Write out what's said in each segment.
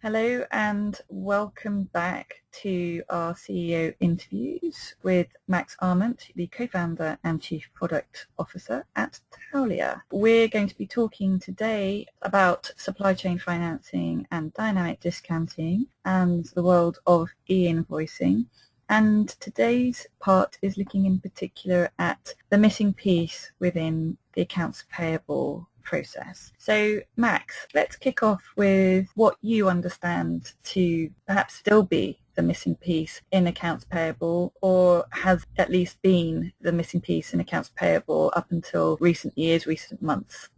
Hello and welcome back to our CEO interviews with Max Arment, the co-founder and chief product officer at Taulia. We're going to be talking today about supply chain financing and dynamic discounting and the world of e-invoicing. And today's part is looking in particular at the missing piece within the accounts payable process. So Max, let's kick off with what you understand to perhaps still be the missing piece in accounts payable, or has at least been the missing piece in accounts payable up until recent years, recent months.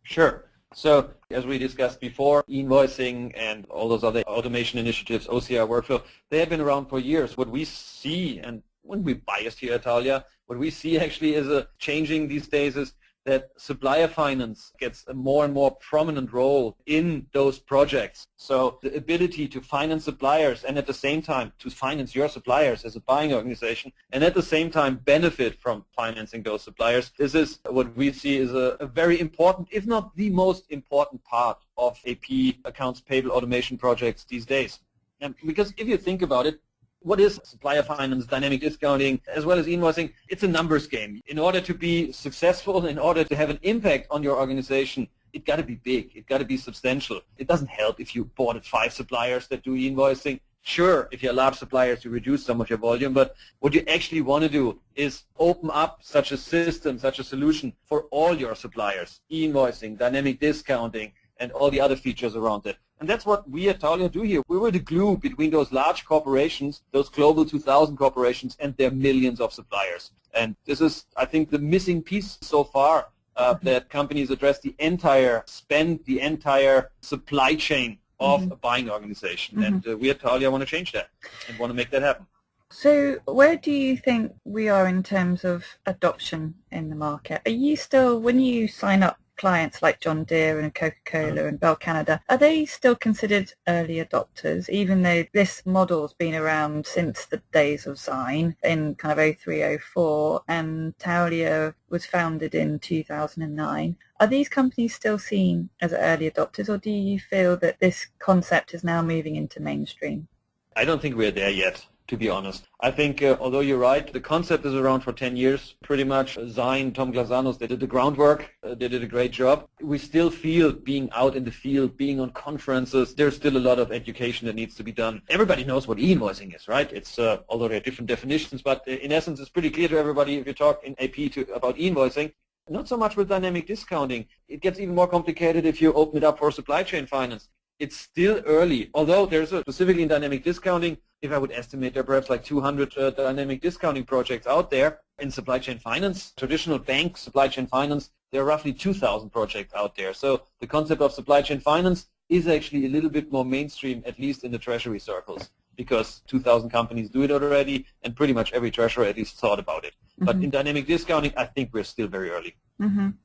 Sure. So as we discussed before, e-invoicing and all those other automation initiatives, OCR workflow, they have been around for years. What we see, and when we biased here at Taulia, what we see actually is a changing these days is that supplier finance gets a more and more prominent role in those projects. So the ability to finance suppliers and at the same time to finance your suppliers as a buying organization and at the same time benefit from financing those suppliers, this is what we see is a very important, if not the most important part of AP accounts payable automation projects these days. And because if you think about it, what is supplier finance, dynamic discounting, as well as invoicing? It's a numbers game. In order to be successful, in order to have an impact on your organization, it got to be big. It got to be substantial. It doesn't help if you boarded 5 suppliers that do e-invoicing. Sure, if you're large suppliers, you reduce some of your volume, but what you actually want to do is open up such a system, such a solution for all your suppliers, e-invoicing, dynamic discounting, and all the other features around it. And that's what we at Taulia do here. We were the glue between those large corporations, those global 2,000 corporations, and their millions of suppliers. And this is, I think, the missing piece so far, that companies address the entire spend, the entire supply chain of a buying organization. And we at Taulia want to change that and want to make that happen. So where do you think we are in terms of adoption in the market? Are you still, when you sign up clients like John Deere and Coca-Cola and Bell Canada, are they still considered early adopters, even though this model's been around since the days of Sign in kind of 03, 04, and Taulia was founded in 2009? Are these companies still seen as early adopters, or do you feel that this concept is now moving into mainstream? I don't think we're there yet, to be honest. I think, although you're right, the concept is around for 10 years, pretty much. Zine, Tom Glasanos, they did the groundwork. They did a great job. We still feel being out in the field, being on conferences, there's still a lot of education that needs to be done. Everybody knows what e-invoicing is, right? It's, although there are different definitions, but in essence, it's pretty clear to everybody if you talk in AP about e-invoicing. Not so much with dynamic discounting. It gets even more complicated if you open it up for supply chain finance. It's still early, although there's specifically in dynamic discounting, if I would estimate there are perhaps like 200 dynamic discounting projects out there. In supply chain finance, traditional bank supply chain finance, there are roughly 2,000 projects out there. So the concept of supply chain finance is actually a little bit more mainstream, at least in the treasury circles, because 2,000 companies do it already, and pretty much every treasurer at least thought about it. But in dynamic discounting, I think we're still very early.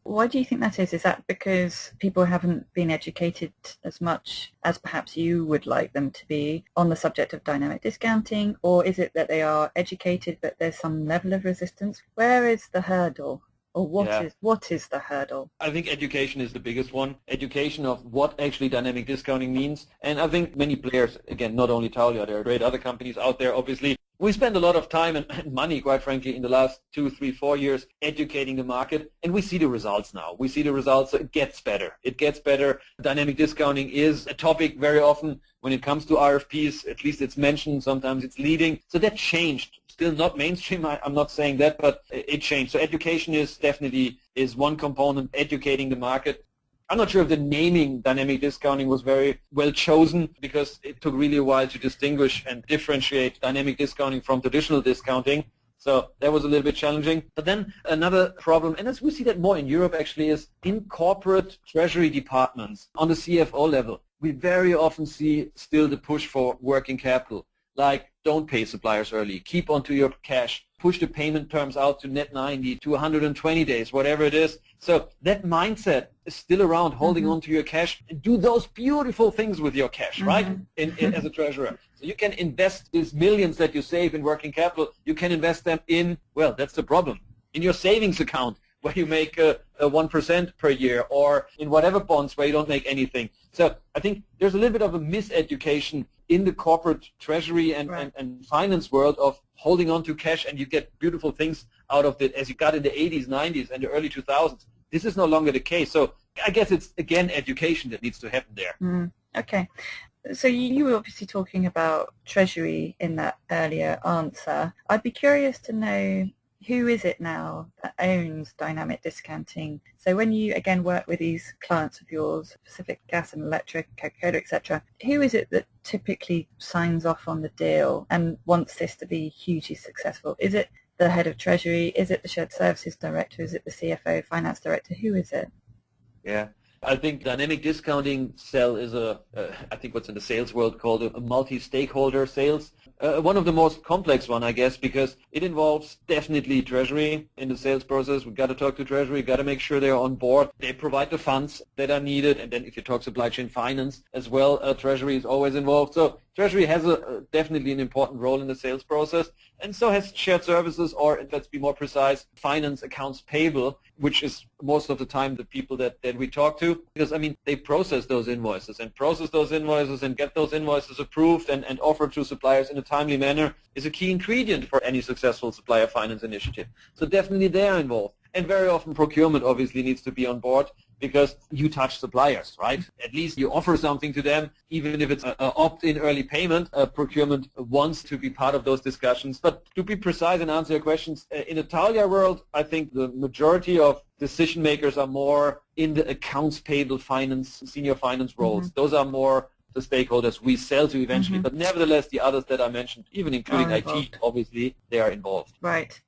Why do you think that is? Is that because people haven't been educated as much as perhaps you would like them to be on the subject of dynamic discounting, or is it that they are educated but there's some level of resistance? Where is the hurdle? Or what is the hurdle? I think education is the biggest one. Education of what actually dynamic discounting means. And I think many players, again, not only Taulia, there are great other companies out there, obviously. We spend a lot of time and money, quite frankly, in the last 2, 3, 4 years educating the market, and we see the results now. We see the results, so it gets better. It gets better. Dynamic discounting is a topic very often when it comes to RFPs, at least it's mentioned, sometimes it's leading. So that changed. Still not mainstream, I'm not saying that, but it changed. So education is definitely one component, educating the market. I'm not sure if the naming dynamic discounting was very well chosen, because it took really a while to distinguish and differentiate dynamic discounting from traditional discounting. So that was a little bit challenging. But then another problem, and as we see that more in Europe actually, is in corporate treasury departments on the CFO level, we very often see still the push for working capital. Like, don't pay suppliers early, keep onto your cash, push the payment terms out to net 90, to 120 days, whatever it is. So that mindset is still around, holding on to your cash, and do those beautiful things with your cash, right, as a treasurer. So you can invest these millions that you save in working capital, you can invest them in, well, that's the problem, in your savings account, where you make a 1% per year, or in whatever bonds where you don't make anything. So I think there's a little bit of a miseducation in the corporate treasury and finance world of holding on to cash, and you get beautiful things out of it as you got in the 80s, 90s, and the early 2000s. This is no longer the case. So I guess it's, again, education that needs to happen there. Okay. So you were obviously talking about treasury in that earlier answer. I'd be curious to know, who is it now that owns dynamic discounting? So when you, again, work with these clients of yours, Pacific Gas and Electric, Coca-Cola, etc., who is it that typically signs off on the deal and wants this to be hugely successful? Is it the head of treasury? Is it the shared services director? Is it the CFO, finance director? Who is it? Yeah. I think dynamic discounting sell is I think what's in the sales world called a multi-stakeholder sales. One of the most complex one, I guess, because it involves definitely treasury in the sales process. We've got to talk to treasury, got to make sure they're on board. They provide the funds that are needed. And then if you talk supply chain finance as well, treasury is always involved. So treasury has definitely an important role in the sales process. And so has shared services, or let's be more precise, finance accounts payable, which is most of the time the people that we talk to. Because, I mean, they process those invoices and get those invoices approved and offered to suppliers in a timely manner is a key ingredient for any successful supplier finance initiative. So definitely they are involved. And very often procurement obviously needs to be on board, because you touch suppliers, right? At least you offer something to them, even if it's an opt-in early payment. Procurement wants to be part of those discussions. But to be precise and answer your questions, in the Thalia world, I think the majority of decision makers are more in the accounts payable finance, senior finance roles. Those are more the stakeholders we sell to eventually. But nevertheless, the others that I mentioned, even including IT, obviously, they are involved. Right.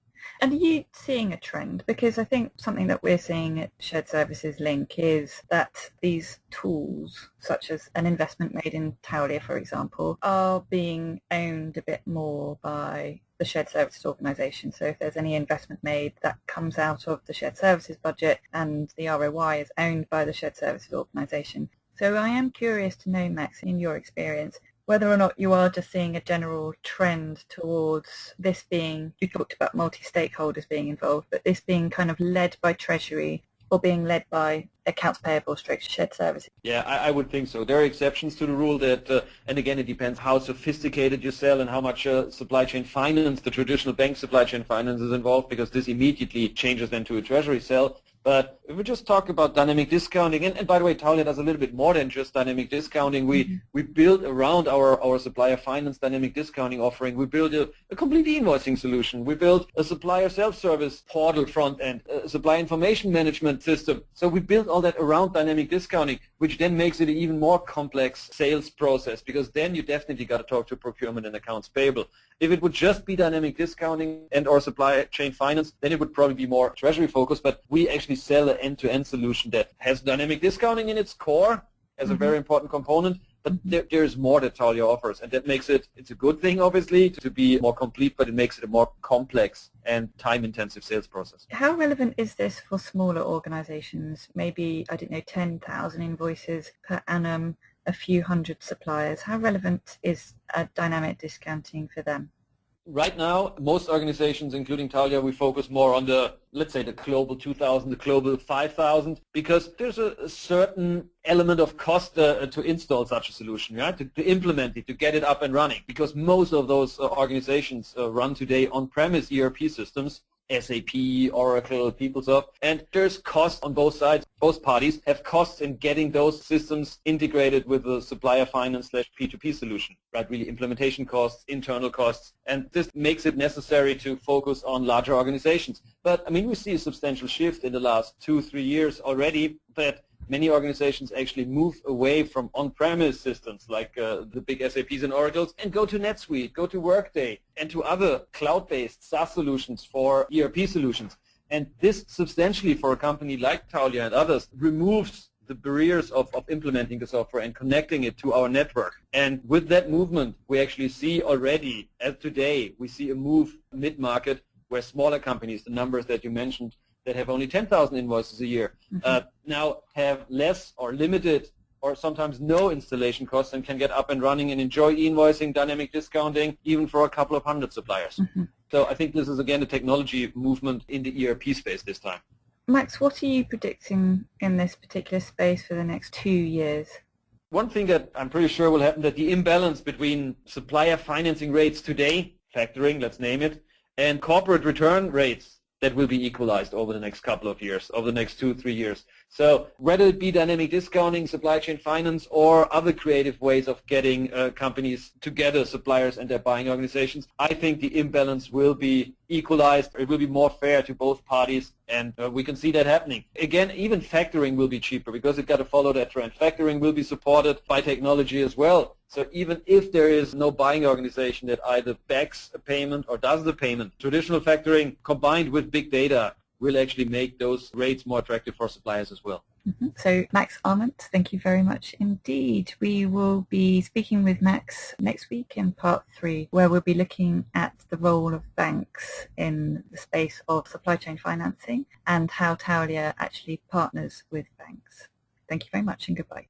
And are you seeing a trend? Because I think something that we're seeing at sharedserviceslink is that these tools, such as an investment made in Thalia, for example, are being owned a bit more by the shared services organisation. So if there's any investment made, that comes out of the shared services budget, and the ROI is owned by the shared services organisation. So I am curious to know, Max, in your experience, whether or not you are just seeing a general trend towards this being, you talked about multi-stakeholders being involved, but this being kind of led by treasury or being led by accounts payable / shared services. Yeah, I would think so. There are exceptions to the rule that, and again, it depends how sophisticated you sell and how much supply chain finance, the traditional bank supply chain finance is involved, because this immediately changes then to a treasury sell. But if we just talk about dynamic discounting, and by the way, Thalia does a little bit more than just dynamic discounting. We build around our supplier finance dynamic discounting offering. We build a complete e-invoicing solution. We build a supplier self-service portal front end, a supplier information management system. So we build all that around dynamic discounting, which then makes it an even more complex sales process, because then you definitely got to talk to procurement and accounts payable. If it would just be dynamic discounting and or supply chain finance, then it would probably be more treasury focused, but we actually sell an end-to-end solution that has dynamic discounting in its core as a very important component, but there's more that Thalia offers, and that makes it's a good thing, obviously, to be more complete, but it makes it a more complex and time-intensive sales process. How relevant is this for smaller organizations? Maybe, I don't know, 10,000 invoices per annum, a few hundred suppliers. How relevant is dynamic discounting for them? Right now, most organizations, including Thalia, we focus more on let's say the global 2,000, the global 5,000, because there's a certain element of cost to install such a solution, right? To implement it, to get it up and running, because most of those organizations run today on-premise ERP systems, SAP, Oracle, PeopleSoft, and there's cost on both sides. Both parties have costs in getting those systems integrated with the supplier finance / P2P solution, right? Really implementation costs, internal costs, and this makes it necessary to focus on larger organizations. But I mean, we see a substantial shift in the last 2-3 years already, that many organizations actually move away from on-premise systems like the big SAPs and Oracles and go to NetSuite, go to Workday, and to other cloud-based SaaS solutions for ERP solutions. And this substantially, for a company like Thalia and others, removes the barriers of implementing the software and connecting it to our network. And with that movement, we actually see already, as today, we see a move mid-market where smaller companies, the numbers that you mentioned, that have only 10,000 invoices a year, now have less or limited or sometimes no installation costs and can get up and running and enjoy e-invoicing, dynamic discounting, even for a couple of hundred suppliers. So I think this is, again, a technology movement in the ERP space this time. Max, what are you predicting in this particular space for the next 2 years? One thing that I'm pretty sure will happen, that the imbalance between supplier financing rates today, factoring, let's name it, and corporate return rates, that will be equalized over the next couple of years, over the next 2-3 years. So whether it be dynamic discounting, supply chain finance, or other creative ways of getting companies together, suppliers and their buying organizations, I think the imbalance will be equalized. It will be more fair to both parties, and we can see that happening. Again, even factoring will be cheaper because it's got to follow that trend. Factoring will be supported by technology as well. So even if there is no buying organization that either backs a payment or does the payment, traditional factoring combined with big data will actually make those rates more attractive for suppliers as well. So Max Arment, thank you very much indeed. We will be speaking with Max next week in part 3, where we'll be looking at the role of banks in the space of supply chain financing and how Taulia actually partners with banks. Thank you very much and goodbye.